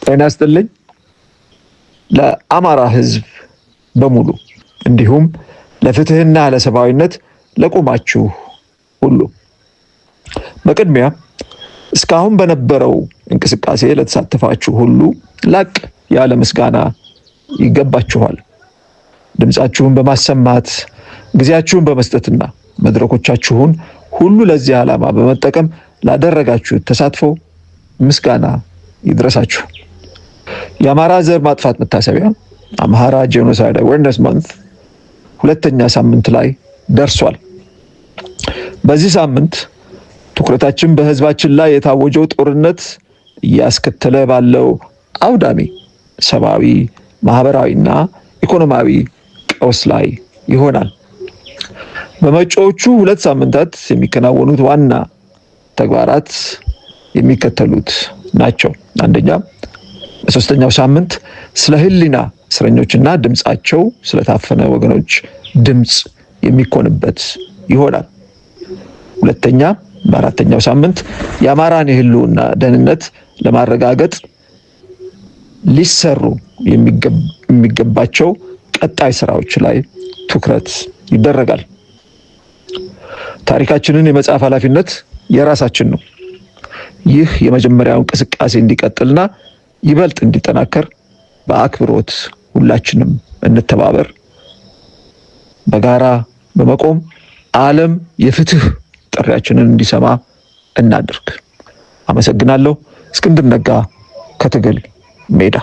ጤና ይስጥልኝ ለአማራ ሕዝብ በሙሉ እንዲሁም ለፍትህና ለሰብአዊነት ለቆማችሁ ሁሉ በቅድሚያ እስካሁን በነበረው እንቅስቃሴ ለተሳተፋችሁ ሁሉ ላቅ ያለ ምስጋና ይገባችኋል። ድምጻችሁን በማሰማት ጊዜያችሁን በመስጠትና መድረኮቻችሁን ሁሉ ለዚህ ዓላማ በመጠቀም ላደረጋችሁት ተሳትፎ ምስጋና ይድረሳችሁ። የአማራ ዘር ማጥፋት መታሰቢያ አምሃራ ጄኖሳይድ አዌርነስ ማንት ሁለተኛ ሳምንት ላይ ደርሷል። በዚህ ሳምንት ትኩረታችን በህዝባችን ላይ የታወጀው ጦርነት እያስከተለ ባለው አውዳሚ ሰብአዊ፣ ማህበራዊና ኢኮኖሚያዊ ቀውስ ላይ ይሆናል። በመጪዎቹ 2 ሳምንታት የሚከናወኑት ዋና ተግባራት የሚከተሉት ናቸው። አንደኛ፣ በሶስተኛው ሳምንት ስለ ህሊና እስረኞችና ድምጻቸው ስለታፈነ ወገኖች ድምጽ የሚኮንበት ይሆናል። ሁለተኛ፣ በአራተኛው ሳምንት የአማራን የህልውና ደህንነት ለማረጋገጥ ሊሰሩ የሚገባቸው ቀጣይ ስራዎች ላይ ትኩረት ይደረጋል። ታሪካችንን የመጻፍ ኃላፊነት የራሳችን ነው። ይህ የመጀመሪያው እንቅስቃሴ እንዲቀጥልና ይበልጥ እንዲጠናከር በአክብሮት ሁላችንም እንተባበር። በጋራ በመቆም ዓለም የፍትህ ጥሪያችንን እንዲሰማ እናድርግ። አመሰግናለሁ። እስክንድር ነጋ ከትግል ሜዳ